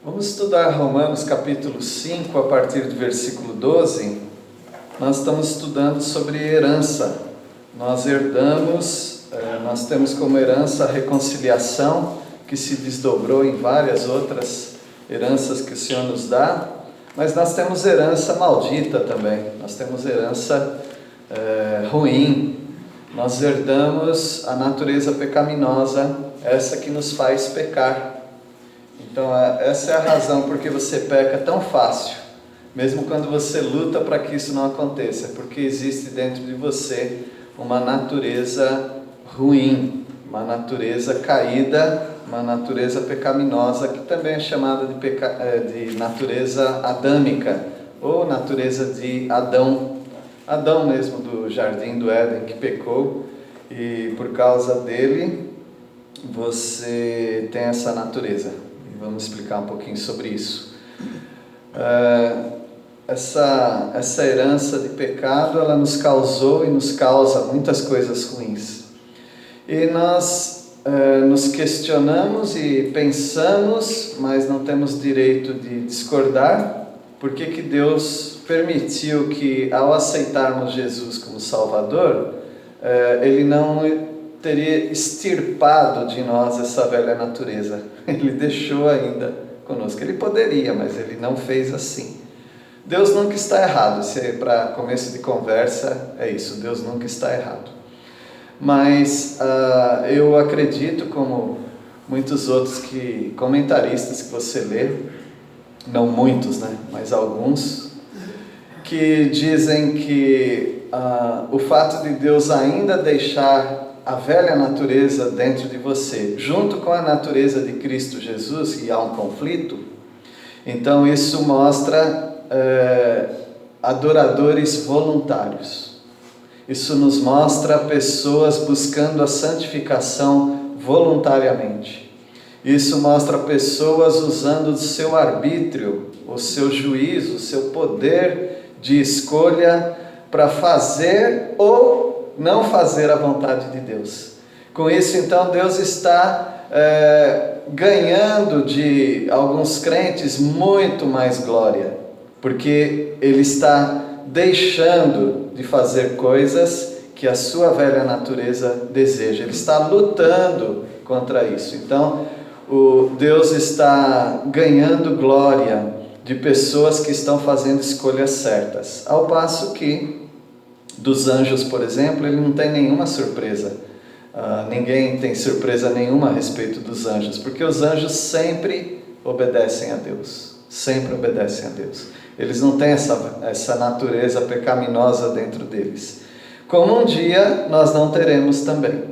Vamos estudar Romanos capítulo 5, a partir do versículo 12. Nós estamos estudando sobre herança. Nós herdamos, nós temos como herança a reconciliação, que se desdobrou em várias outras heranças que o Senhor nos dá, mas nós temos herança maldita também, nós temos herança ruim. Nós herdamos a natureza pecaminosa, essa que nos faz pecar. Então essa é a razão porque você peca tão fácil, mesmo quando você luta para que isso não aconteça, porque existe dentro de você uma natureza ruim, uma natureza caída, uma natureza pecaminosa, que também é chamada de natureza adâmica, ou natureza de Adão. Adão mesmo, do jardim do Éden, que pecou, e por causa dele você tem essa natureza. Vamos explicar um pouquinho sobre isso. Essa herança de pecado, ela nos causou e nos causa muitas coisas ruins. E nós nos questionamos e pensamos, mas não temos direito de discordar, por que Deus permitiu que, ao aceitarmos Jesus como Salvador, Ele não teria extirpado de nós essa velha natureza. Ele deixou ainda conosco. Ele poderia, mas Ele não fez assim. Deus nunca está errado. Se é para começo de conversa, é isso. Deus nunca está errado. Mas eu acredito, como muitos outros comentaristas que você lê, não muitos, né? Mas alguns, que dizem que o fato de Deus ainda deixar a velha natureza dentro de você, junto com a natureza de Cristo Jesus, e há um conflito, então isso mostra adoradores voluntários. Isso nos mostra pessoas buscando a santificação voluntariamente. Isso mostra pessoas usando o seu arbítrio, o seu juízo, o seu poder de escolha para fazer ou não fazer a vontade de Deus. Com isso, então, Deus está ganhando de alguns crentes muito mais glória, porque Ele está deixando de fazer coisas que a sua velha natureza deseja. Ele está lutando contra isso. Então, Deus está ganhando glória de pessoas que estão fazendo escolhas certas, ao passo que dos anjos, por exemplo, ele não tem nenhuma surpresa. Ninguém tem surpresa nenhuma a respeito dos anjos, porque os anjos sempre obedecem a Deus. Sempre obedecem a Deus. Eles não têm essa natureza pecaminosa dentro deles. Como um dia nós não teremos também.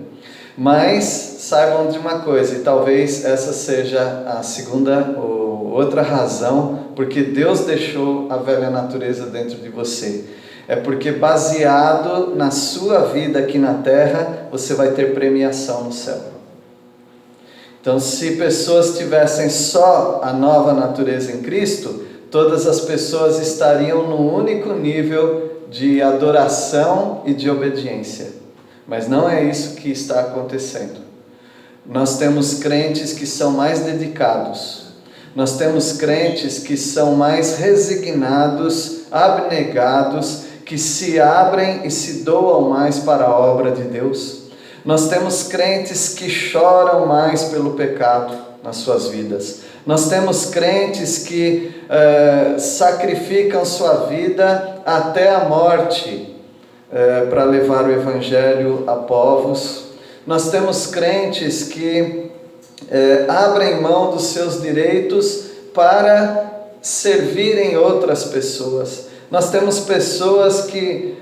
Mas saibam de uma coisa, e talvez essa seja a segunda ou outra razão porque Deus deixou a velha natureza dentro de você. É porque baseado na sua vida aqui na terra, você vai ter premiação no céu. Então, se pessoas tivessem só a nova natureza em Cristo, todas as pessoas estariam no único nível de adoração e de obediência. Mas não é isso que está acontecendo. Nós temos crentes que são mais dedicados. Nós temos crentes que são mais resignados, abnegados, que se abrem e se doam mais para a obra de Deus. Nós temos crentes que choram mais pelo pecado nas suas vidas. Nós temos crentes que sacrificam sua vida até a morte para levar o Evangelho a povos. Nós temos crentes que abrem mão dos seus direitos para servirem outras pessoas. Nós temos pessoas que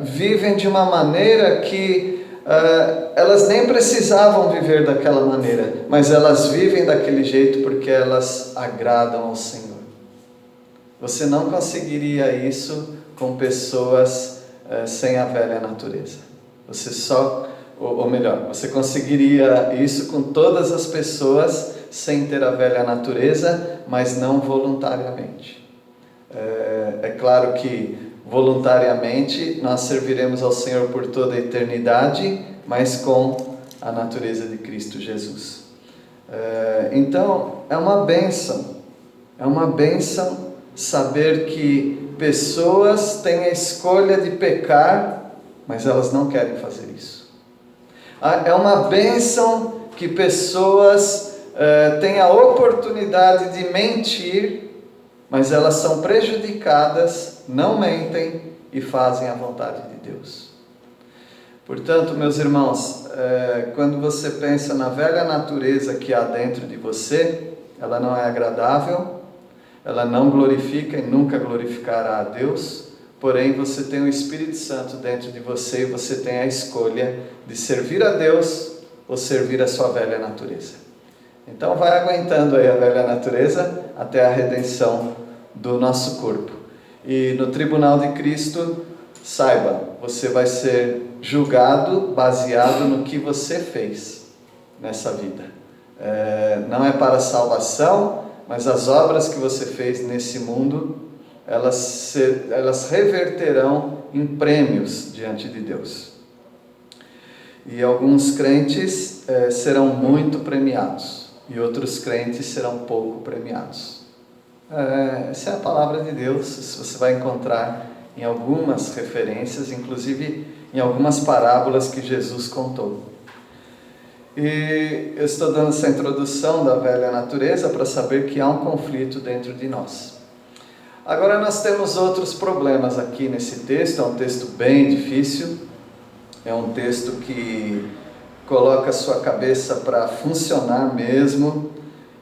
vivem de uma maneira que elas nem precisavam viver daquela maneira, mas elas vivem daquele jeito porque elas agradam ao Senhor. Você não conseguiria isso com pessoas sem a velha natureza. Você conseguiria isso com todas as pessoas sem ter a velha natureza, mas não voluntariamente. É claro que voluntariamente nós serviremos ao Senhor por toda a eternidade, mas com a natureza de Cristo Jesus. Então, é uma bênção saber que pessoas têm a escolha de pecar, mas elas não querem fazer isso. É uma bênção que pessoas têm a oportunidade de mentir, mas elas são prejudicadas, não mentem e fazem a vontade de Deus. Portanto, meus irmãos, quando você pensa na velha natureza que há dentro de você, ela não é agradável, ela não glorifica e nunca glorificará a Deus, porém você tem o Espírito Santo dentro de você e você tem a escolha de servir a Deus ou servir a sua velha natureza. Então vai aguentando aí a velha natureza até a redenção do nosso corpo. E no tribunal de Cristo, saiba, você vai ser julgado baseado no que você fez nessa vida. Não é para salvação, mas as obras que você fez nesse mundo, elas reverterão em prêmios diante de Deus. E alguns crentes serão muito premiados, e outros crentes serão pouco premiados. Essa é a palavra de Deus, você vai encontrar em algumas referências, inclusive em algumas parábolas que Jesus contou. E eu estou dando essa introdução da velha natureza para saber que há um conflito dentro de nós. Agora nós temos outros problemas aqui nesse texto, é um texto bem difícil, é um texto que coloca a sua cabeça para funcionar mesmo,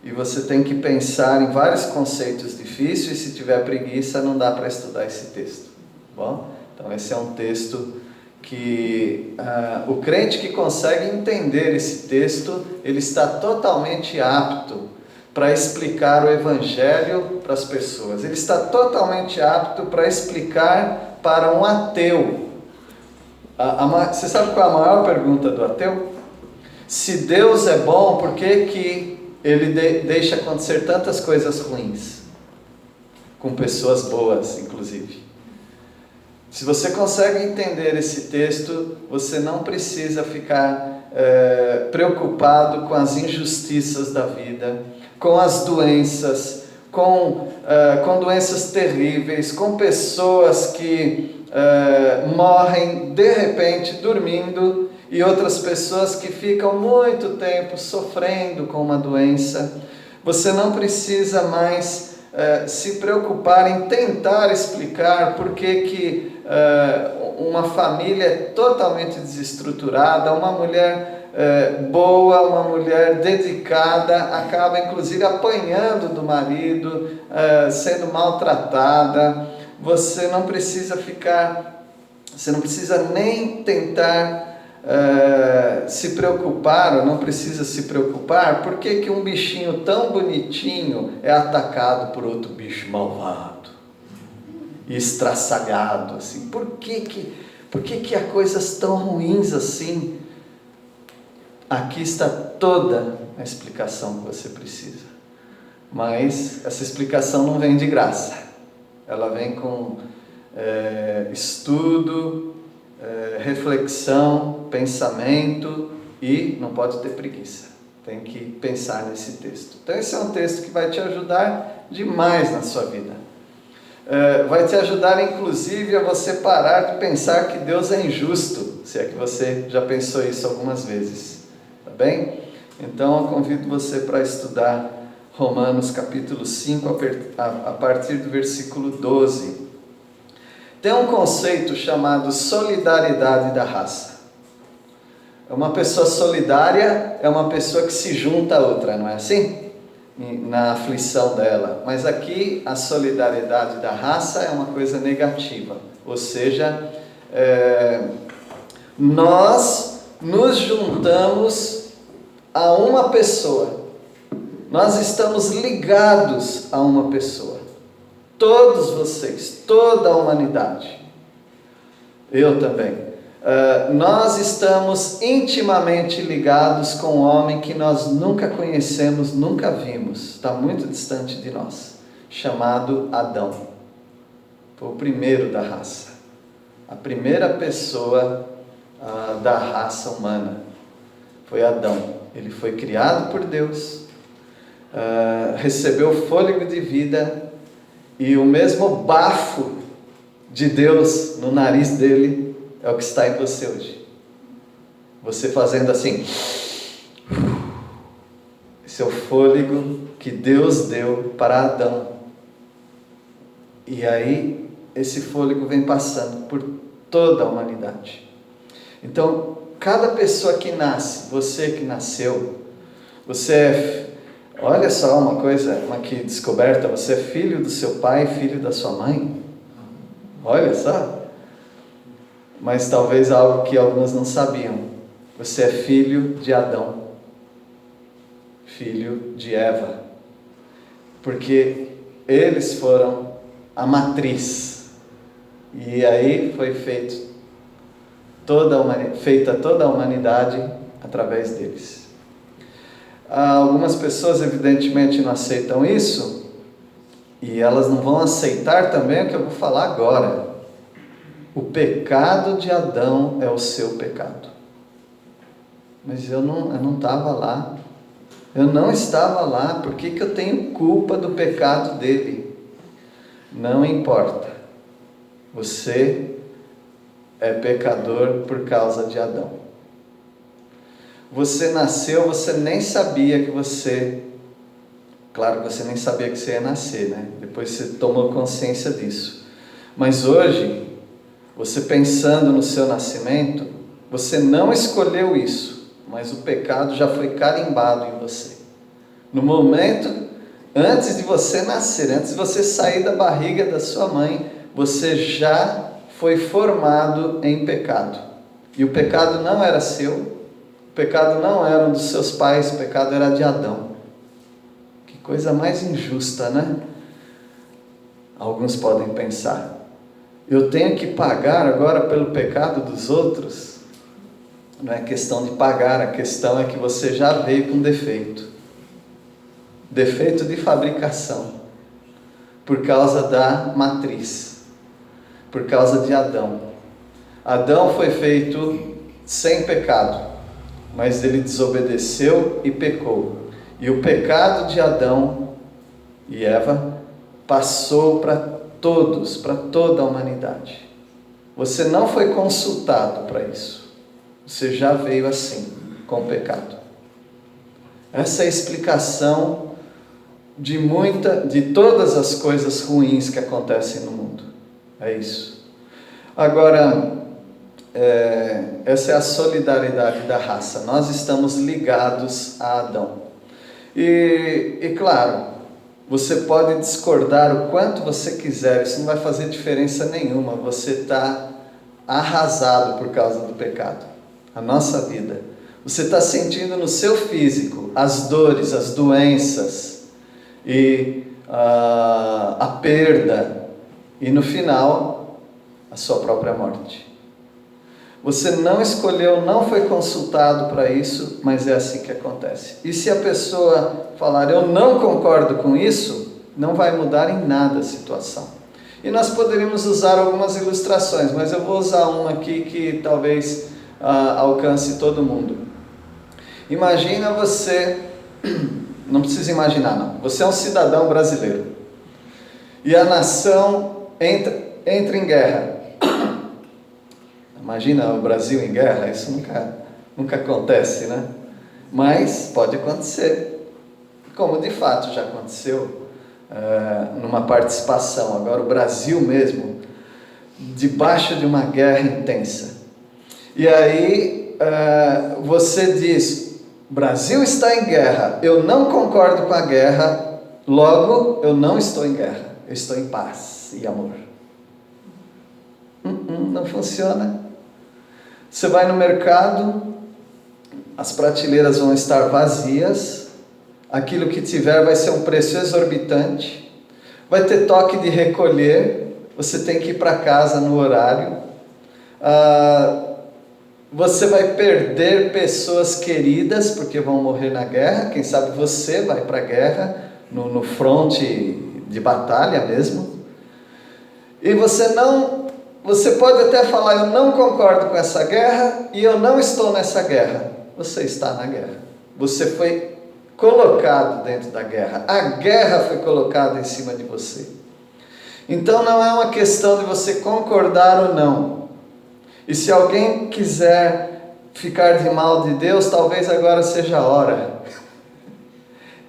e você tem que pensar em vários conceitos difíceis, e se tiver preguiça não dá para estudar esse texto. Bom, então esse é um texto que o crente que consegue entender esse texto, ele está totalmente apto para explicar o Evangelho para as pessoas. Ele está totalmente apto para explicar para um ateu. Você sabe qual é a maior pergunta do ateu? Se Deus é bom, por que Ele deixa acontecer tantas coisas ruins? Com pessoas boas, inclusive. Se você consegue entender esse texto, você não precisa ficar preocupado com as injustiças da vida, com as doenças, com doenças terríveis, com pessoas que morrem de repente dormindo e outras pessoas que ficam muito tempo sofrendo com uma doença. Você não precisa mais se preocupar em tentar explicar por que uma família é totalmente desestruturada, uma mulher boa, uma mulher dedicada, acaba inclusive apanhando do marido, sendo maltratada. Você não precisa nem tentar se preocupar, ou não precisa se preocupar, por que um bichinho tão bonitinho é atacado por outro bicho malvado e estraçalhado assim? Por que há coisas tão ruins assim? Aqui está toda a explicação que você precisa, mas essa explicação não vem de graça, ela vem com estudo, reflexão, pensamento, e não pode ter preguiça, tem que pensar nesse texto. Então esse é um texto que vai te ajudar demais na sua vida, vai te ajudar inclusive a você parar de pensar que Deus é injusto, se é que você já pensou isso algumas vezes, tá bem? Então eu convido você para estudar Romanos capítulo 5 a partir do versículo 12. Tem um conceito chamado solidariedade da raça. Uma pessoa solidária é uma pessoa que se junta a outra, não é assim? Na aflição dela. Mas aqui a solidariedade da raça é uma coisa negativa. Ou seja, nós nos juntamos a uma pessoa. Nós estamos ligados a uma pessoa. Todos vocês, toda a humanidade, eu também, nós estamos intimamente ligados com um homem que nós nunca conhecemos, nunca vimos, está muito distante de nós, chamado Adão. Foi o primeiro da raça, a primeira pessoa da raça humana. foi Adão. Ele foi criado por Deus, recebeu fôlego de vida, e o mesmo bafo de Deus no nariz dele é o que está em você hoje. Você fazendo assim, esse é o fôlego que Deus deu para Adão. E aí, esse fôlego vem passando por toda a humanidade. Então, cada pessoa que nasce, você que nasceu, olha só uma coisa, uma descoberta, você é filho do seu pai, filho da sua mãe. Olha só. Mas talvez algo que alguns não sabiam. Você é filho de Adão, filho de Eva. Porque eles foram a matriz. E aí foi feita toda a humanidade através deles. Algumas pessoas evidentemente não aceitam isso, e elas não vão aceitar também o que eu vou falar agora. O pecado de Adão é o seu pecado. Mas eu não estava lá. Eu não estava lá. Por que eu tenho culpa do pecado dele? Não importa. Você é pecador por causa de Adão. Você nasceu, você nem sabia que você... Claro que você nem sabia que você ia nascer, né? Depois você tomou consciência disso. Mas hoje, você pensando no seu nascimento, você não escolheu isso, mas o pecado já foi carimbado em você. No momento, antes de você nascer, antes de você sair da barriga da sua mãe, você já foi formado em pecado. E o pecado não era seu, o pecado não era dos seus pais, o pecado era de Adão. Que coisa mais injusta, né? Alguns podem pensar. Eu tenho que pagar agora pelo pecado dos outros? Não é questão de pagar, a questão é que você já veio com defeito. Defeito de fabricação. Por causa da matriz. Por causa de Adão. Adão foi feito sem pecado, mas ele desobedeceu e pecou. E o pecado de Adão e Eva passou para todos, para toda a humanidade. Você não foi consultado para isso. Você já veio assim, com o pecado. Essa é a explicação de todas as coisas ruins que acontecem no mundo. É isso. Agora, essa é a solidariedade da raça. Nós estamos ligados a Adão. E claro, você pode discordar o quanto você quiser, isso não vai fazer diferença nenhuma. Você está arrasado por causa do pecado. A nossa vida. Você está sentindo no seu físico as dores, as doenças e a perda. E no final, a sua própria morte. Você não escolheu, não foi consultado para isso, mas é assim que acontece. E se a pessoa falar, eu não concordo com isso, não vai mudar em nada a situação. E nós poderíamos usar algumas ilustrações, mas eu vou usar uma aqui que talvez alcance todo mundo. Imagina você, não precisa imaginar não, você é um cidadão brasileiro. E a nação entra em guerra. Imagina o Brasil em guerra, isso nunca acontece, né? Mas pode acontecer, como de fato já aconteceu numa participação. Agora o Brasil mesmo, debaixo de uma guerra intensa. E aí você diz, Brasil está em guerra, eu não concordo com a guerra, logo eu não estou em guerra, eu estou em paz e amor. Não funciona. Você vai no mercado, as prateleiras vão estar vazias, aquilo que tiver vai ser um preço exorbitante, vai ter toque de recolher, você tem que ir para casa no horário, você vai perder pessoas queridas, porque vão morrer na guerra, quem sabe você vai para a guerra, no fronte de batalha mesmo, e você pode até falar, eu não concordo com essa guerra e eu não estou nessa guerra. você está na guerra. Você foi colocado dentro da guerra. A guerra foi colocada em cima de você. Então não é uma questão de você concordar ou não. E se alguém quiser ficar de mal de Deus, talvez agora seja a hora.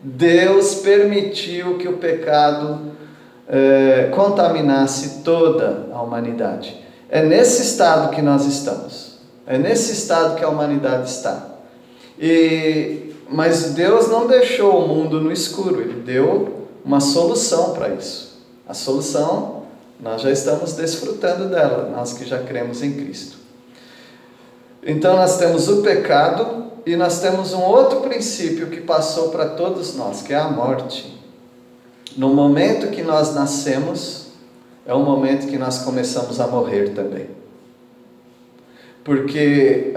Deus permitiu que o pecado contaminasse toda a humanidade. É nesse estado que nós estamos. É nesse estado que a humanidade está. Mas Deus não deixou o mundo no escuro. Ele deu uma solução para isso. A solução, nós já estamos desfrutando dela, nós que já cremos em Cristo. Então nós temos o pecado e nós temos um outro princípio que passou para todos nós, que é a morte. No momento que nós nascemos, é o momento que nós começamos a morrer também. Porque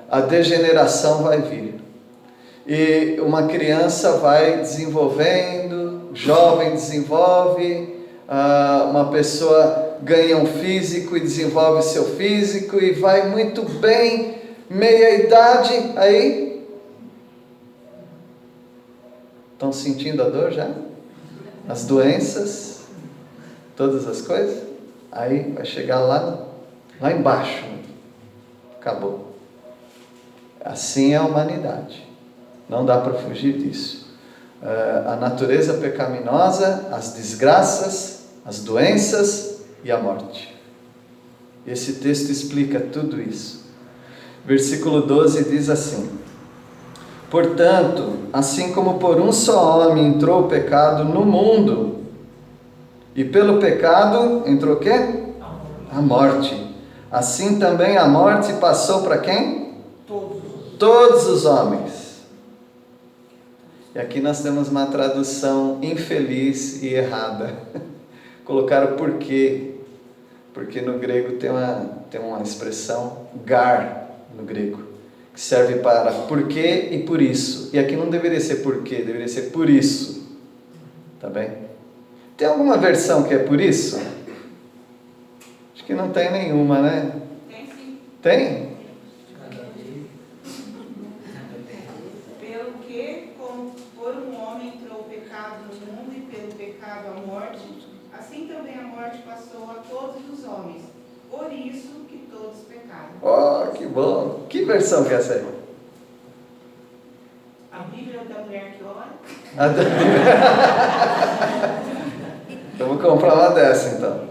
a degeneração vai vir. E uma criança vai desenvolvendo, jovem desenvolve, uma pessoa ganha um físico e desenvolve seu físico e vai muito bem, meia idade, aí... Estão sentindo a dor já? As doenças, todas as coisas? Aí vai chegar lá embaixo. Acabou. Assim é a humanidade. Não dá para fugir disso. A natureza pecaminosa, as desgraças, as doenças e a morte. Esse texto explica tudo isso. Versículo 12 diz assim: portanto, assim como por um só homem entrou o pecado no mundo, e pelo pecado entrou o quê? A morte. Assim também a morte passou para quem? Todos os homens. E aqui nós temos uma tradução infeliz e errada. Colocaram por quê? Porque no grego tem uma expressão gar no grego, que serve para porquê e por isso. E aqui não deveria ser porquê, deveria ser por isso. Tá bem? Tem alguma versão que é por isso? Acho que não tem nenhuma, né? Tem sim. Tem? Pelo que, como por um homem entrou o pecado no mundo e pelo pecado a morte, assim também a morte passou a todos os homens. Por isso que todos pecaram. Oh, que bom! Que versão que é essa aí? A Bíblia da mulher que ora. Eu vou comprar uma dessa então.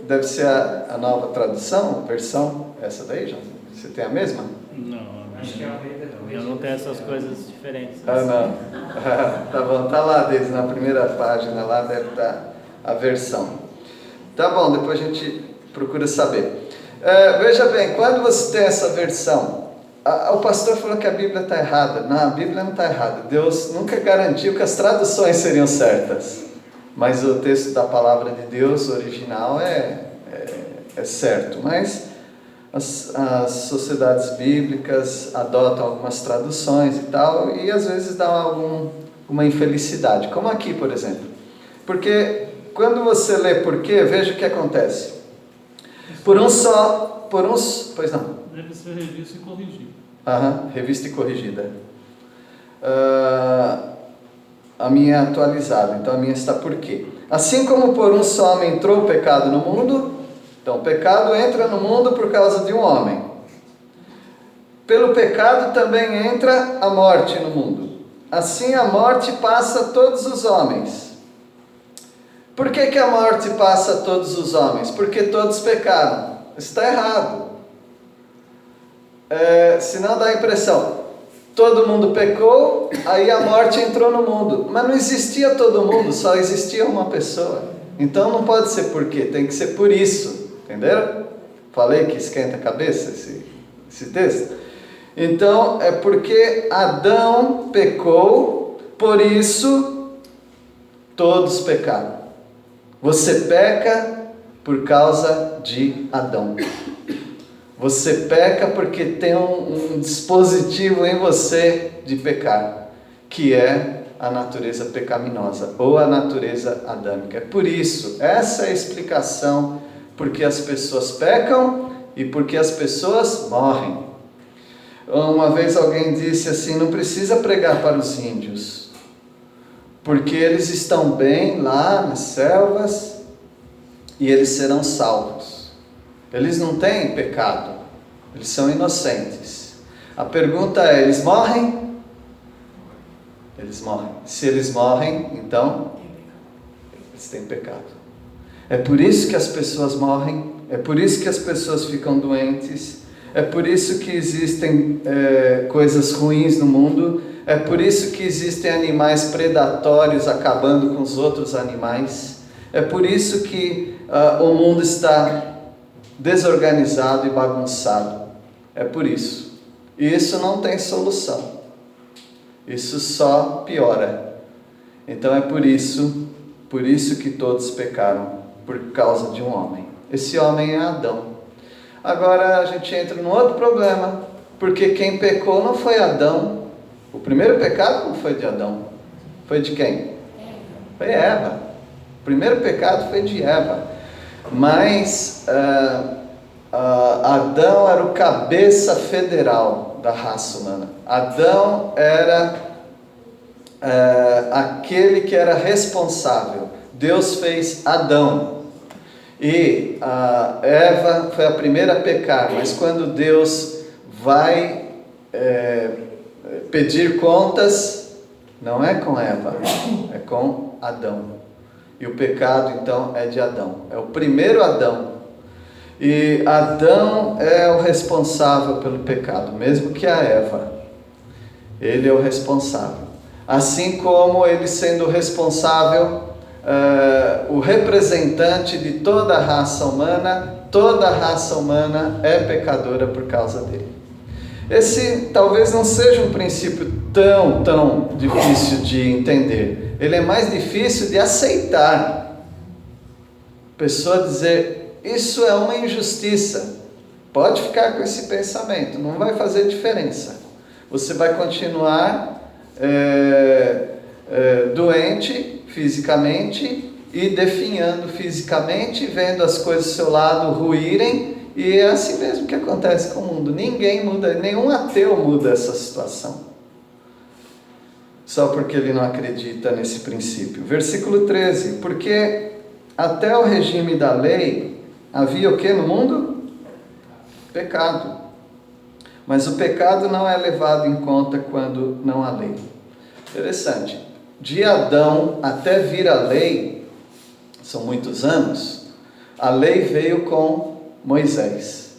Deve ser a nova tradução, versão, essa daí, João? Você tem a mesma? Não, acho que eu não tenho essas coisas diferentes. Não. Tá bom, tá lá desde na primeira página, lá deve estar a versão. Tá bom, depois a gente procura saber. Veja bem, quando você tem essa versão, o pastor falou que a Bíblia está errada. Não, a Bíblia não está errada. Deus nunca garantiu que as traduções seriam certas. Mas o texto da palavra de Deus original é certo. Mas as sociedades bíblicas adotam algumas traduções e tal, e às vezes dá alguma infelicidade. Como aqui, por exemplo. Porque quando você lê porquê, veja o que acontece. Pois não. Deve ser revista e corrigida. Revista e corrigida. A minha é atualizada, então a minha está por quê? Assim como por um só homem entrou o pecado no mundo, então o pecado entra no mundo por causa de um homem. Pelo pecado também entra a morte no mundo. Assim a morte passa a todos os homens. Por que a morte passa a todos os homens? Porque todos pecaram. Está errado. Senão dá a impressão, todo mundo pecou, aí a morte entrou no mundo. Mas não existia todo mundo, só existia uma pessoa. Então não pode ser por quê, tem que ser por isso. Entenderam? Falei que esquenta a cabeça esse texto. Então é porque Adão pecou, por isso todos pecaram. Você peca por causa de Adão. Você peca porque tem um dispositivo em você de pecar, que é a natureza pecaminosa, ou a natureza adâmica. É por isso, essa é a explicação porque as pessoas pecam e porque as pessoas morrem. Uma vez alguém disse assim, não precisa pregar para os índios, porque eles estão bem lá nas selvas e eles serão salvos. Eles não têm pecado, eles são inocentes. A pergunta é, eles morrem? Eles morrem. Se eles morrem, então, eles têm pecado. É por isso que as pessoas morrem, é por isso que as pessoas ficam doentes, é por isso que existem coisas ruins no mundo, é por isso que existem animais predatórios acabando com os outros animais, é por isso que o mundo está desorganizado e bagunçado. É por isso. E isso não tem solução. Isso só piora. Então é por isso que todos pecaram, por causa de um homem. Esse homem é Adão. Agora a gente entra num outro problema, porque quem pecou não foi Adão. O primeiro pecado não foi de Adão. Foi de quem? Foi Eva. O primeiro pecado foi de Eva. Mas Adão era o cabeça federal da raça humana. Adão era aquele que era responsável. Deus fez Adão. E Eva foi a primeira a pecar, mas quando Deus vai pedir contas, não é com Eva, é com Adão. E o pecado então é de Adão, é o primeiro Adão. E Adão é o responsável pelo pecado, mesmo que a Eva. Ele é o responsável. Assim como ele sendo o responsável, o representante de toda a raça humana é pecadora por causa dele. Esse talvez não seja um princípio tão difícil de entender. Ele é mais difícil de aceitar. A pessoa dizer, isso é uma injustiça. Pode ficar com esse pensamento, não vai fazer diferença. Você vai continuar doente fisicamente e definhando fisicamente, vendo as coisas do seu lado ruírem, e é assim mesmo que acontece com o mundo. Ninguém muda, nenhum ateu muda essa situação, só porque ele não acredita nesse princípio. Versículo 13, porque até o regime da lei havia o que no mundo? Pecado. Mas o pecado não é levado em conta quando não há lei. Interessante. De Adão até vir a lei, são muitos anos, a lei veio com Moisés.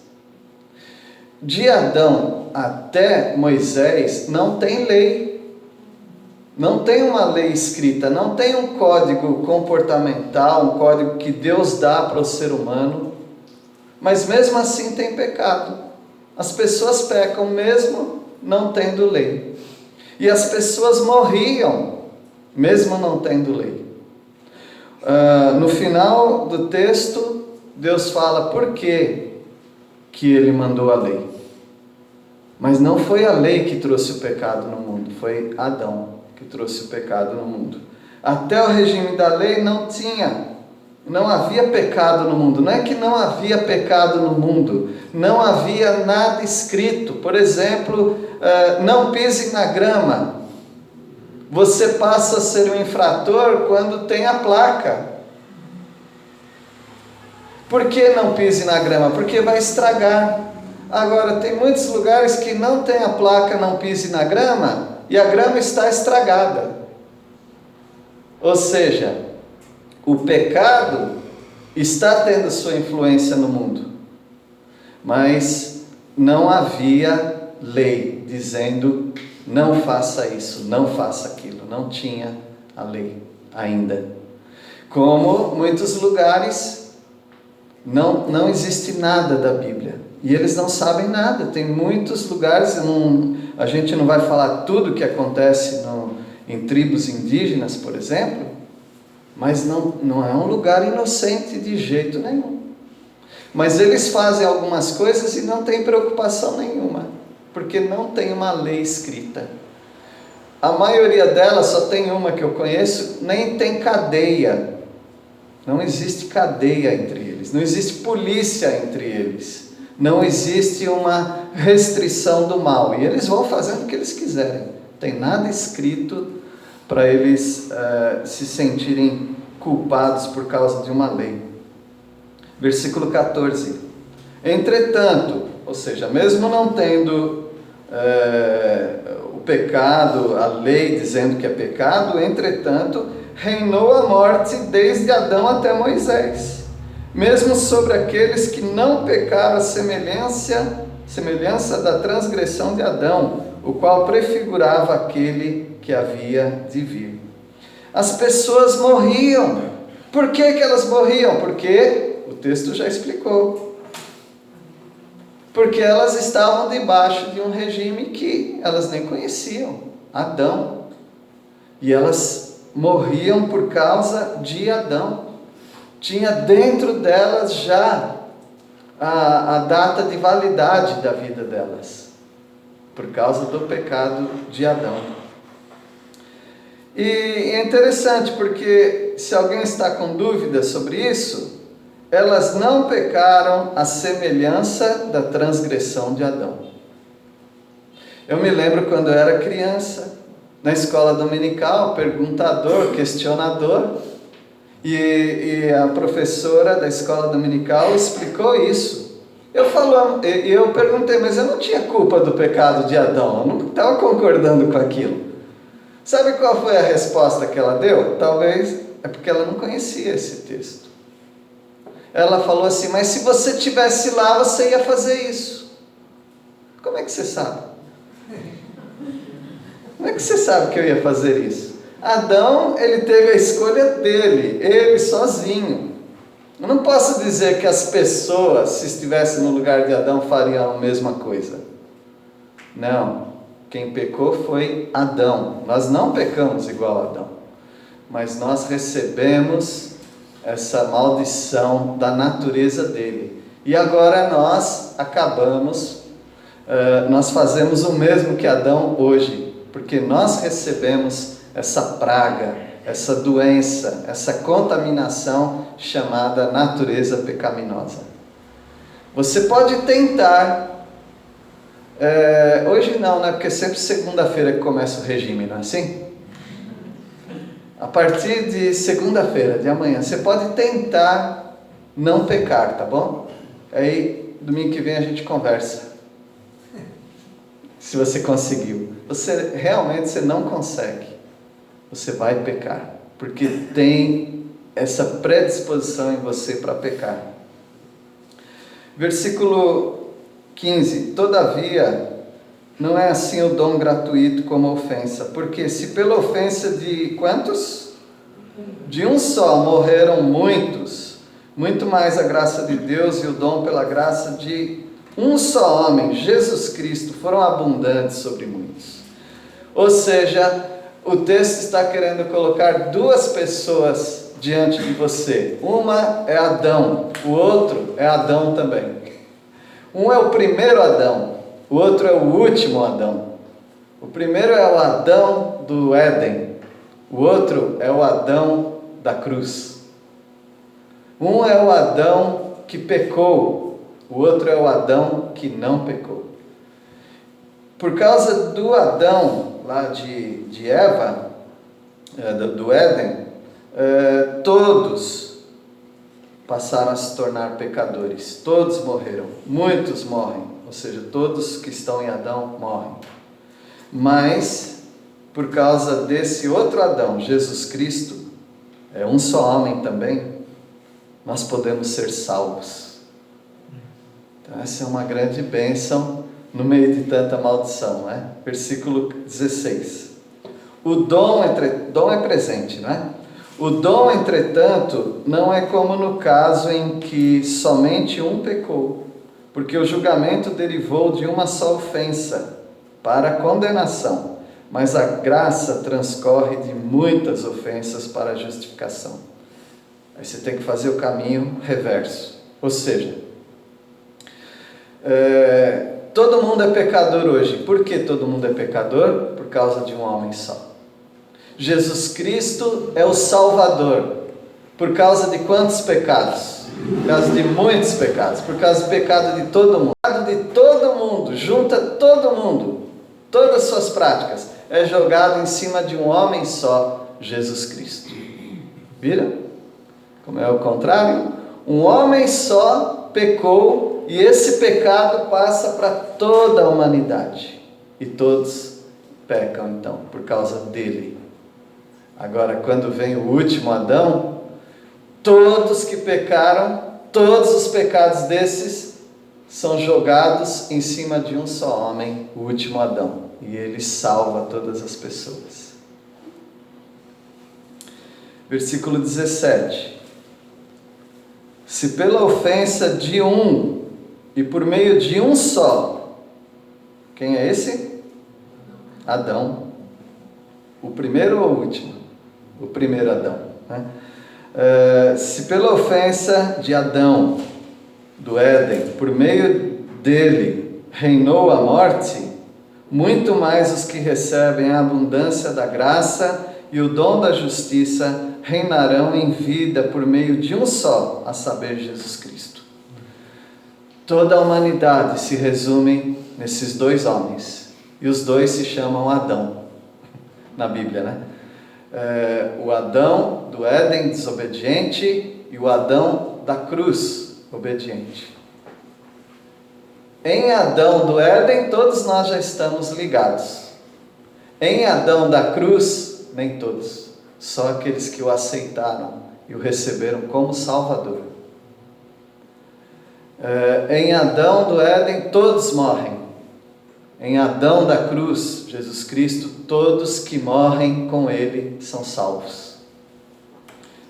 De Adão até Moisés não tem lei, não tem uma lei escrita, não tem um código comportamental, um código que Deus dá para o ser humano, mas mesmo assim tem pecado. As pessoas pecam mesmo não tendo lei. E as pessoas morriam mesmo não tendo lei. No final do texto, Deus fala por que Ele mandou a lei. Mas não foi a lei que trouxe o pecado no mundo, foi Adão que trouxe o pecado no mundo. Até o regime da lei não havia pecado no mundo. Não é que não havia pecado no mundo, não havia nada escrito. Por exemplo, não pise na grama. Você passa a ser um infrator quando tem a placa. Por que não pise na grama? Porque vai estragar. Agora, tem muitos lugares que não tem a placa não pise na grama e a grama está estragada. Ou seja, o pecado está tendo sua influência no mundo, mas não havia lei dizendo não faça isso, não faça aquilo. Não tinha a lei ainda. Como muitos lugares não existe nada da Bíblia e eles não sabem nada. Tem muitos lugares, a gente não vai falar tudo o que acontece em tribos indígenas, por exemplo, mas não é um lugar inocente de jeito nenhum. Mas eles fazem algumas coisas e não tem preocupação nenhuma, porque não tem uma lei escrita. A maioria delas, só tem uma que eu conheço, nem tem cadeia. Não existe cadeia entre eles, não existe polícia entre eles. Não existe uma restrição do mal. E eles vão fazendo o que eles quiserem. Não tem nada escrito para eles se sentirem culpados por causa de uma lei. Versículo 14. Entretanto, ou seja, mesmo não tendo o pecado, a lei dizendo que é pecado, entretanto, reinou a morte desde Adão até Moisés, mesmo sobre aqueles que não pecaram a semelhança da transgressão de Adão, o qual prefigurava aquele que havia de vir. As pessoas morriam. Por que elas morriam? Porque o texto já explicou. Porque elas estavam debaixo de um regime que elas nem conheciam, Adão. E elas morriam por causa de Adão. Tinha dentro delas já a data de validade da vida delas, por causa do pecado de Adão. E é interessante porque se alguém está com dúvida sobre isso, elas não pecaram à semelhança da transgressão de Adão. Eu me lembro quando eu era criança, na escola dominical, perguntador, questionador, e a professora da escola dominical explicou isso. Eu perguntei, mas eu não tinha culpa do pecado de Adão, eu não estava concordando com aquilo. Sabe qual foi a resposta que ela deu? Talvez é porque ela não conhecia esse texto. Ela falou assim, mas se você estivesse lá, você ia fazer isso. Como é que você sabe? Como é que você sabe que eu ia fazer isso? Adão, ele teve a escolha dele, ele sozinho. Eu não posso dizer que as pessoas, se estivessem no lugar de Adão, fariam a mesma coisa. Não. Quem pecou foi Adão. Nós não pecamos igual a Adão, mas nós recebemos essa maldição da natureza dele. E agora nós nós fazemos o mesmo que Adão hoje, porque nós recebemos essa praga, essa doença, essa contaminação chamada natureza pecaminosa. Você pode tentar. Hoje não, né? Porque sempre segunda-feira que começa o regime, não é assim? A partir de segunda-feira, de amanhã, você pode tentar não pecar, tá bom? Aí, domingo que vem a gente conversa. Se você conseguiu. Realmente você não consegue. Você vai pecar. Porque tem essa predisposição em você para pecar. Versículo 15. Todavia, não é assim o dom gratuito como a ofensa. Porque se pela ofensa de quantos? De um só morreram muitos, muito mais a graça de Deus e o dom pela graça de um só homem, Jesus Cristo, foram abundantes sobre muitos. Ou seja, o texto está querendo colocar duas pessoas diante de você. Uma é Adão, o outro é Adão também. Um é o primeiro Adão, o outro é o último Adão. O primeiro é o Adão do Éden, o outro é o Adão da cruz. Um é o Adão que pecou, o outro é o Adão que não pecou. Por causa do Adão, lá de Eva, do Éden, todos passaram a se tornar pecadores. Todos morreram, muitos morrem, ou seja, todos que estão em Adão morrem. Mas, por causa desse outro Adão, Jesus Cristo, é um só homem também, nós podemos ser salvos. Então, essa é uma grande bênção no meio de tanta maldição, não é? Versículo 16. O dom é presente, não é? O dom, entretanto, não é como no caso em que somente um pecou, porque o julgamento derivou de uma só ofensa para a condenação, mas a graça transcorre de muitas ofensas para a justificação. Aí você tem que fazer o caminho reverso, ou seja, todo mundo é pecador hoje. Por que todo mundo é pecador? Por causa de um homem só. Jesus Cristo é o Salvador. Por causa de quantos pecados? Por causa de muitos pecados, por causa do pecado de todo mundo. O pecado de todo mundo, junta todo mundo, todas as suas práticas, é jogado em cima de um homem só, Jesus Cristo. Viram? Como é o contrário? Um homem só pecou e esse pecado passa para toda a humanidade. E todos pecam então, por causa dele. Agora, quando vem o último Adão, todos que pecaram, todos os pecados desses são jogados em cima de um só homem, o último Adão. E ele salva todas as pessoas. Versículo 17. Se pela ofensa de um, e por meio de um só, quem é esse? Adão. O primeiro ou o último? O primeiro Adão, né? Se pela ofensa de Adão, do Éden, por meio dele reinou a morte, muito mais os que recebem a abundância da graça e o dom da justiça reinarão em vida por meio de um só, a saber, Jesus Cristo. Toda a humanidade se resume nesses dois homens, e os dois se chamam Adão, na Bíblia, né? O Adão do Éden, desobediente, e o Adão da cruz, obediente. Em Adão do Éden, todos nós já estamos ligados. Em Adão da cruz, nem todos. Só aqueles que o aceitaram e o receberam como Salvador. Em Adão do Éden, todos morrem. Em Adão da cruz, Jesus Cristo, todos que morrem com Ele são salvos.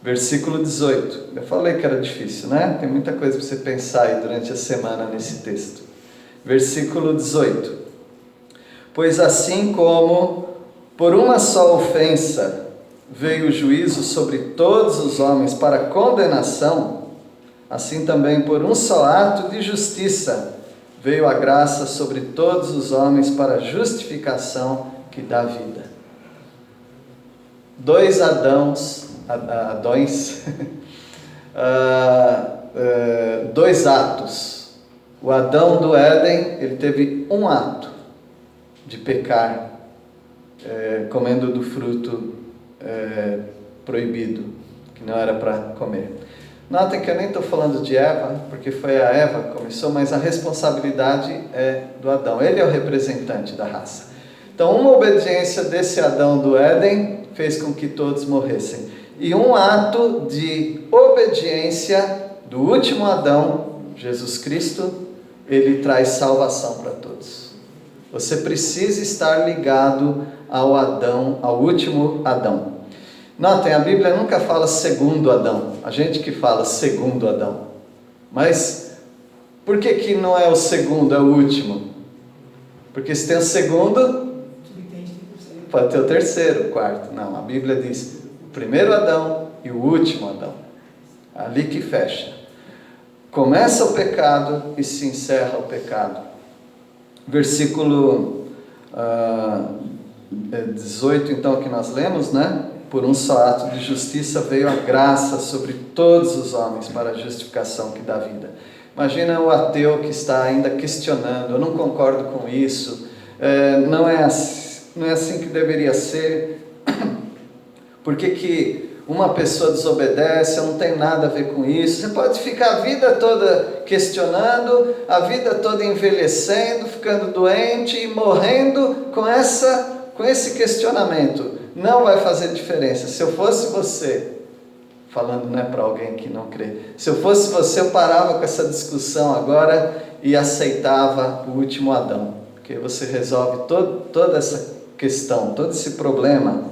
Versículo 18. Eu falei que era difícil, né? Tem muita coisa para você pensar aí durante a semana nesse texto. Versículo 18. Pois assim como por uma só ofensa veio o juízo sobre todos os homens para condenação, assim também por um só ato de justiça veio a graça sobre todos os homens para justificação que dá vida. Dois dois atos. O Adão do Éden, ele teve um ato de pecar, comendo do fruto proibido, que não era para comer. Notem que eu nem estou falando de Eva, porque foi a Eva que começou, mas a responsabilidade é do Adão. Ele é o representante da raça. Então, uma obediência desse Adão do Éden fez com que todos morressem. E um ato de obediência do último Adão, Jesus Cristo, ele traz salvação para todos. Você precisa estar ligado ao Adão, ao último Adão. Notem, a Bíblia nunca fala segundo Adão. A gente que fala segundo Adão. Mas por que não é o segundo, é o último? Porque se tem o segundo, pode ter o terceiro, o quarto. Não, a Bíblia diz o primeiro Adão e o último Adão. Ali que fecha. Começa o pecado e se encerra o pecado. Versículo 18, então, que nós lemos, né? Por um só ato de justiça veio a graça sobre todos os homens para a justificação que dá vida. Imagina o ateu que está ainda questionando, eu não concordo com isso, não é assim que deveria ser, por que uma pessoa desobedece, eu não tenho nada a ver com isso. Você pode ficar a vida toda questionando, a vida toda envelhecendo, ficando doente e morrendo com esse questionamento. Não vai fazer diferença. Se eu fosse você, falando para alguém que não crê, se eu fosse você, eu parava com essa discussão agora e aceitava o último Adão, porque você resolve toda essa questão, todo esse problema,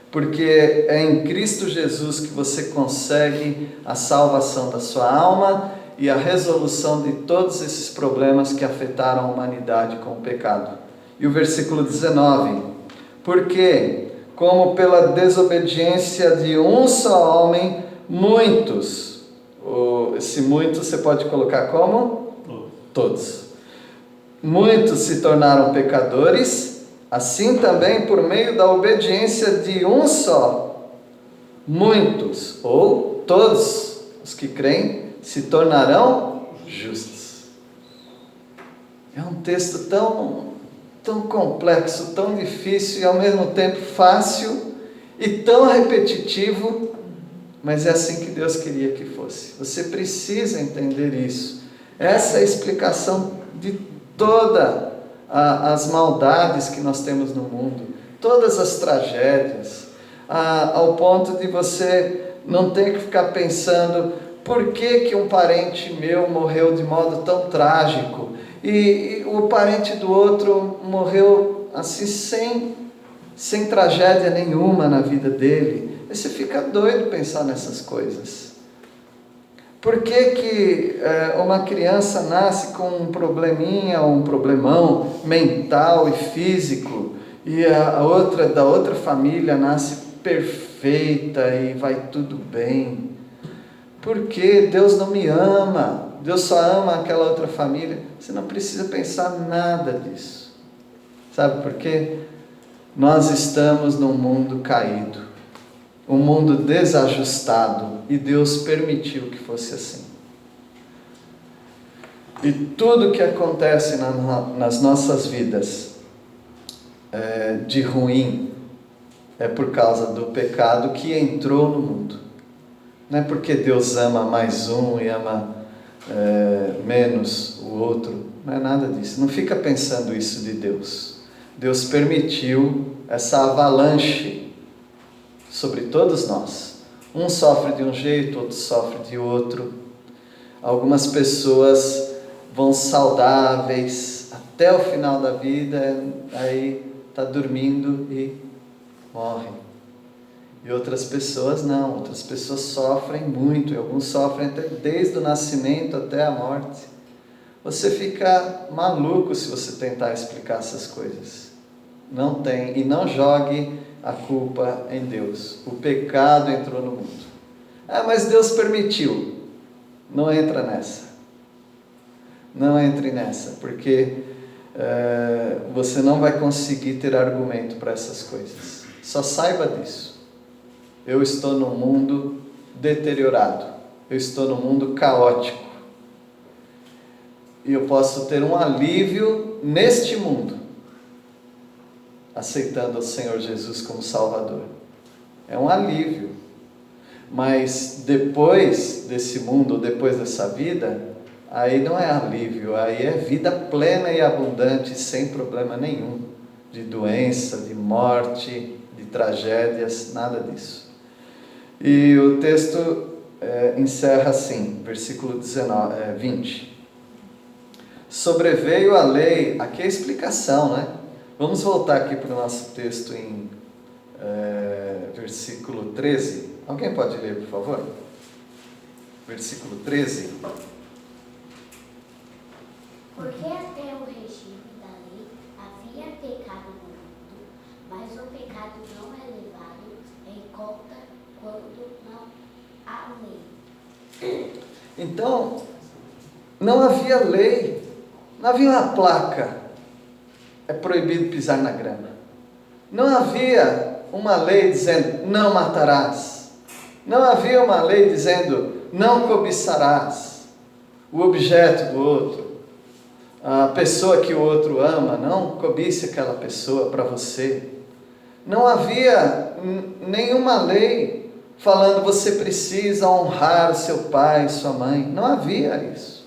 porque é em Cristo Jesus que você consegue a salvação da sua alma e a resolução de todos esses problemas que afetaram a humanidade com o pecado. E o versículo 19, porque como pela desobediência de um só homem, muitos, esse muitos você pode colocar como? Todos. Muitos se tornaram pecadores, assim também por meio da obediência de um só, muitos, ou todos os que creem, se tornarão justos. É um texto tão complexo, tão difícil e ao mesmo tempo fácil e tão repetitivo, mas é assim que Deus queria que fosse. Você precisa entender isso. Essa é a explicação de todas as maldades que nós temos no mundo, todas as tragédias, ao ponto de você não ter que ficar pensando por que um parente meu morreu de modo tão trágico e o parente do outro morreu assim sem tragédia nenhuma na vida dele. Aí você fica doido pensar nessas coisas. Por que uma criança nasce com um probleminha ou um problemão mental e físico e a outra da outra família nasce perfeita e vai tudo bem? Porque Deus não me ama, Deus só ama aquela outra família. Você não precisa pensar nada disso. Sabe por quê? Nós estamos num mundo caído, um mundo desajustado, e Deus permitiu que fosse assim. E tudo que acontece nas nossas vidas de ruim é por causa do pecado que entrou no mundo. Não é porque Deus ama mais um e ama menos o outro. Não é nada disso. Não fica pensando isso de Deus. Deus permitiu essa avalanche sobre todos nós. Um sofre de um jeito, outro sofre de outro. Algumas pessoas vão saudáveis até o final da vida, aí está dormindo e morrem. E outras pessoas não, outras pessoas sofrem muito, e alguns sofrem até desde o nascimento até a morte. Você fica maluco se você tentar explicar essas coisas. Não tem, e não jogue a culpa em Deus. O pecado entrou no mundo. Mas Deus permitiu. Não entra nessa. Não entre nessa, porque você não vai conseguir ter argumento para essas coisas. Só saiba disso. Eu estou num mundo deteriorado. Eu estou num mundo caótico. E eu posso ter um alívio neste mundo, aceitando o Senhor Jesus como Salvador. É um alívio. Mas depois desse mundo, depois dessa vida, aí não é alívio, aí é vida plena e abundante, sem problema nenhum, de doença, de morte, de tragédias, nada disso. E o texto encerra assim, versículo 20. Sobreveio a lei, aqui é a explicação, né? Vamos voltar aqui para o nosso texto em versículo 13. Alguém pode ler, por favor? Versículo 13. Porque até o regime da lei havia pecado no mundo, mas o pecado não é levado em conta quando não há lei. Então, não havia lei, não havia uma placa, é proibido pisar na grama. Não havia uma lei dizendo, não matarás. Não havia uma lei dizendo, não cobiçarás o objeto do outro. A pessoa que o outro ama, não cobice aquela pessoa para você. Não havia nenhuma lei falando você precisa honrar seu pai, sua mãe. Não havia isso.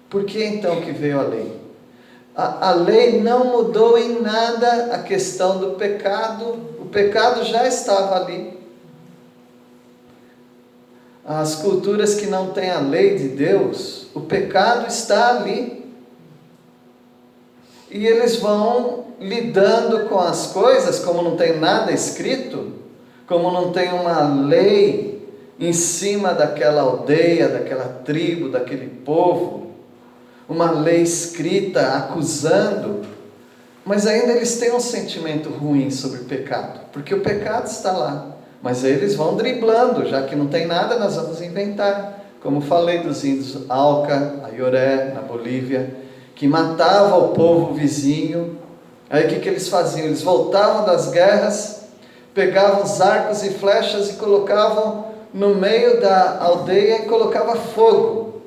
Por que então que veio a lei? A lei não mudou em nada a questão do pecado. O pecado já estava ali. As culturas que não têm a lei de Deus, o pecado está ali. E eles vão lidando com as coisas, como não tem nada escrito, como não tem uma lei em cima daquela aldeia, daquela tribo, daquele povo, uma lei escrita acusando, mas ainda eles têm um sentimento ruim sobre o pecado, porque o pecado está lá. Mas aí eles vão driblando, já que não tem nada, nós vamos inventar. Como falei dos índios Auca, Ayoré, na Bolívia, que matavam o povo vizinho. Aí o que eles faziam? Eles voltavam das guerras, pegavam os arcos e flechas e colocavam no meio da aldeia e colocava fogo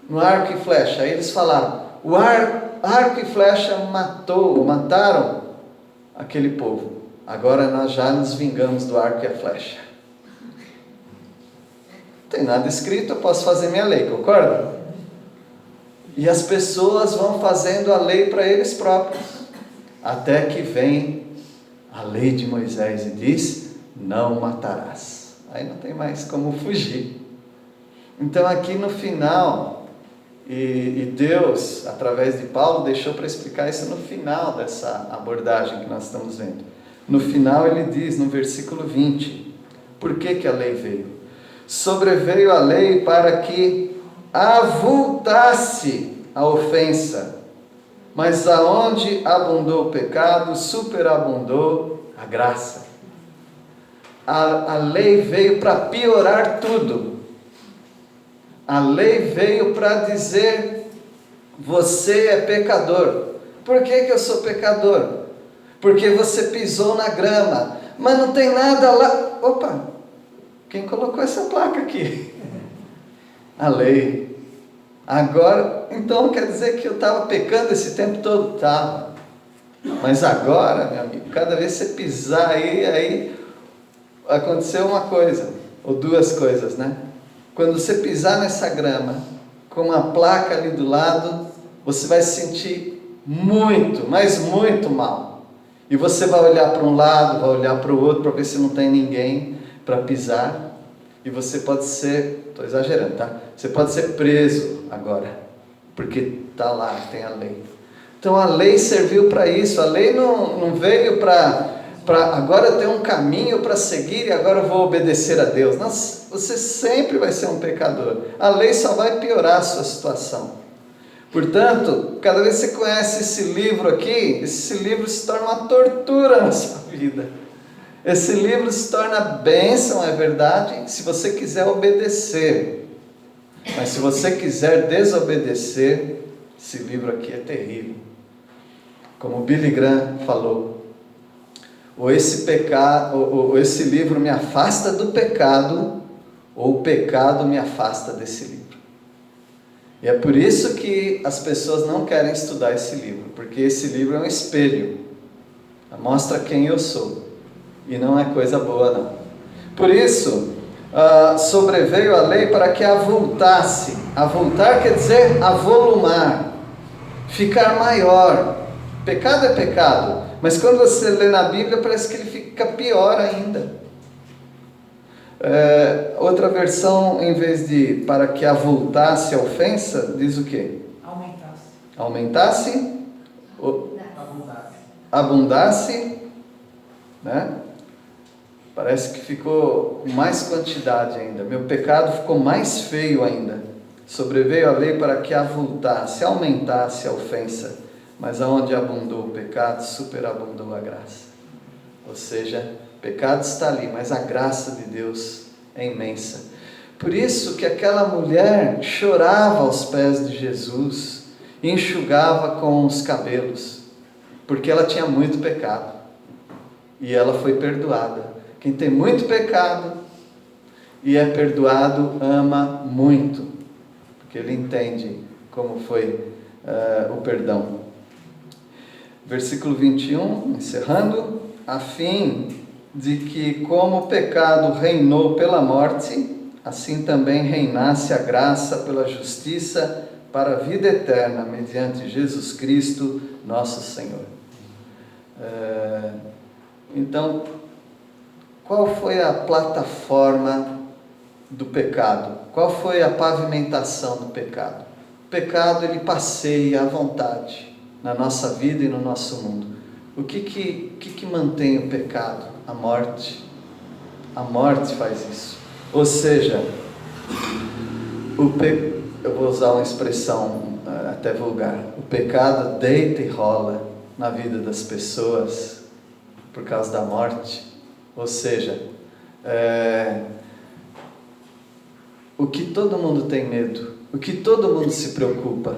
no arco e flecha. Aí eles falaram, o arco e flecha mataram aquele povo. Agora nós já nos vingamos do arco e a flecha. Não tem nada escrito, eu posso fazer minha lei, concorda? E as pessoas vão fazendo a lei para eles próprios, até que vem a lei de Moisés e diz, não matarás. Aí não tem mais como fugir. Então aqui no final, e Deus, através de Paulo, deixou para explicar isso no final dessa abordagem que nós estamos vendo. No final ele diz, no versículo 20, por que a lei veio? Sobreveio a lei para que avultasse a ofensa, mas aonde abundou o pecado, superabundou a graça. A lei veio para piorar tudo. A lei veio para dizer, você é pecador. Por que eu sou pecador? Porque você pisou na grama, mas não tem nada lá. Opa, quem colocou essa placa aqui? A lei. Agora, então quer dizer que eu estava pecando esse tempo todo? Estava. Mas agora, meu amigo, cada vez que você pisar aí aconteceu uma coisa, ou duas coisas, né? Quando você pisar nessa grama, com uma placa ali do lado, você vai se sentir muito, mas muito mal. E você vai olhar para um lado, vai olhar para o outro, para ver se não tem ninguém para pisar. E você pode ser, estou exagerando, tá? Você pode ser preso agora, porque está lá, tem a lei. Então a lei serviu para isso, a lei não veio para agora eu tenho um caminho para seguir e agora eu vou obedecer a Deus. Não, você sempre vai ser um pecador. A lei só vai piorar a sua situação. Portanto, cada vez que você conhece esse livro aqui, esse livro se torna uma tortura na sua vida. Esse livro se torna bênção, é verdade, se você quiser obedecer. Mas se você quiser desobedecer, esse livro aqui é terrível. Como Billy Graham falou, ou esse livro me afasta do pecado, ou o pecado me afasta desse livro. E é por isso que as pessoas não querem estudar esse livro, porque esse livro é um espelho, mostra quem eu sou, e não é coisa boa não. Por isso, sobreveio a lei para que avultasse. Avultar quer dizer avolumar, ficar maior. Pecado é pecado, mas quando você lê na Bíblia parece que ele fica pior ainda. Outra versão, em vez de para que avultasse a ofensa, diz o quê? Aumentasse? Abundasse, né? Parece que ficou mais quantidade ainda. Meu pecado ficou mais feio ainda. Sobreveio a lei para que avultasse, aumentasse a ofensa, mas aonde abundou o pecado, superabundou a graça. Ou seja, o pecado está ali, mas a graça de Deus é imensa. Por isso que aquela mulher chorava aos pés de Jesus, e enxugava com os cabelos, porque ela tinha muito pecado, e ela foi perdoada. Quem tem muito pecado e é perdoado, ama muito, porque ele entende como foi o perdão. Versículo 21, encerrando, a fim de que como o pecado reinou pela morte, assim também reinasse a graça pela justiça para a vida eterna, mediante Jesus Cristo, nosso Senhor. Então, qual foi a plataforma do pecado? Qual foi a pavimentação do pecado? O pecado, ele passeia à vontade na nossa vida e no nosso mundo. O que mantém o pecado? A morte. A morte faz isso. Ou seja, eu vou usar uma expressão até vulgar. O pecado deita e rola na vida das pessoas por causa da morte. Ou seja, o que todo mundo tem medo, o que todo mundo se preocupa,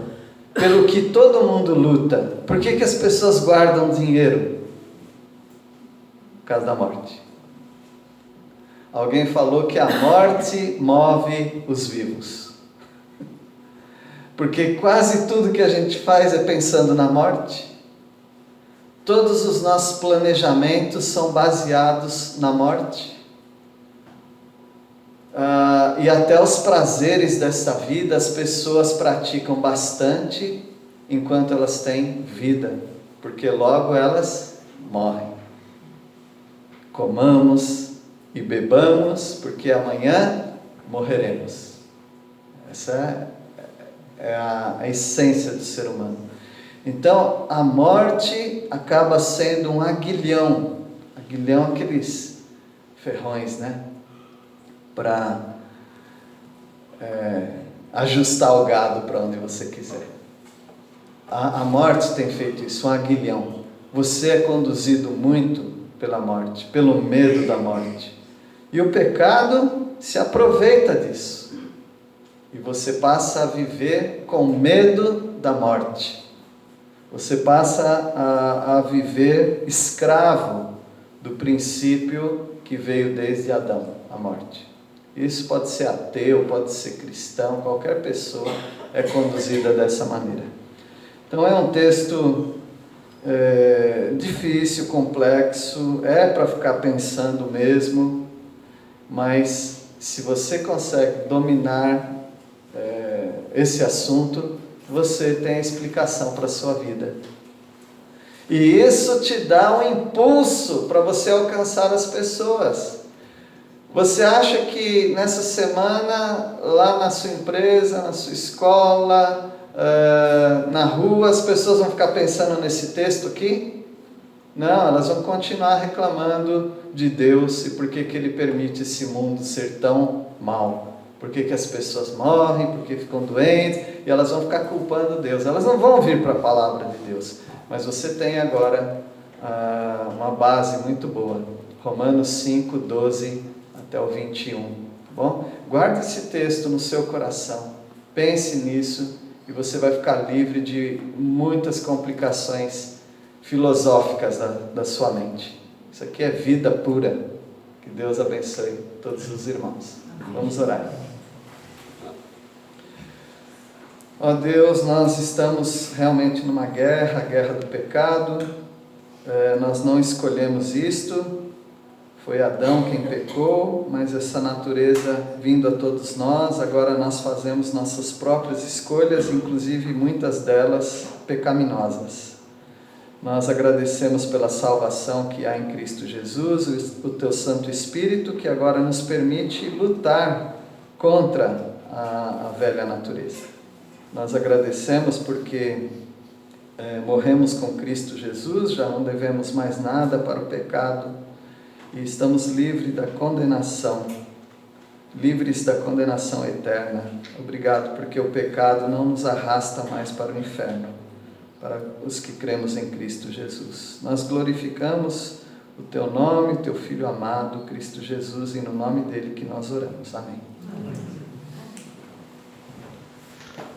pelo que todo mundo luta. Por que as pessoas guardam dinheiro? Por causa da morte. Alguém falou que a morte move os vivos. Porque quase tudo que a gente faz é pensando na morte. Todos os nossos planejamentos são baseados na morte. E até os prazeres desta vida as pessoas praticam bastante enquanto elas têm vida, porque logo elas morrem. Comamos e bebamos, porque amanhã morreremos. Essa é a essência do ser humano. Então, a morte acaba sendo um aguilhão. Aguilhão, aqueles ferrões, né? Para ajustar o gado para onde você quiser. A morte tem feito isso, um aguilhão. Você é conduzido muito pela morte, pelo medo da morte. E o pecado se aproveita disso. E você passa a viver com medo da morte. Você passa a viver escravo do princípio que veio desde Adão, a morte. Isso pode ser ateu, pode ser cristão, qualquer pessoa é conduzida dessa maneira. Então é um texto difícil, complexo, é para ficar pensando mesmo, mas se você consegue dominar esse assunto, você tem a explicação para a sua vida. E isso te dá um impulso para você alcançar as pessoas. Você acha que nessa semana, lá na sua empresa, na sua escola, na rua, as pessoas vão ficar pensando nesse texto aqui? Não, elas vão continuar reclamando de Deus e por que Ele permite esse mundo ser tão mau. Por que as pessoas morrem, por que ficam doentes, e elas vão ficar culpando Deus. Elas não vão vir para a palavra de Deus. Mas você tem agora uma base muito boa. Romanos 5, 12 até o 21. Tá bom? Guarde esse texto no seu coração. Pense nisso e você vai ficar livre de muitas complicações filosóficas da sua mente. Isso aqui é vida pura. Que Deus abençoe todos os irmãos. Vamos orar. Ó Deus, nós estamos realmente numa guerra, a guerra do pecado. Nós não escolhemos isto. Foi Adão quem pecou, mas essa natureza vindo a todos nós, agora nós fazemos nossas próprias escolhas, inclusive muitas delas pecaminosas. Nós agradecemos pela salvação que há em Cristo Jesus, o Teu Santo Espírito, que agora nos permite lutar contra a velha natureza. Nós agradecemos porque morremos com Cristo Jesus, já não devemos mais nada para o pecado e estamos livres da condenação eterna. Obrigado porque o pecado não nos arrasta mais para o inferno, para os que cremos em Cristo Jesus. Nós glorificamos o Teu nome, Teu Filho amado, Cristo Jesus, e no nome dele que nós oramos. Amém.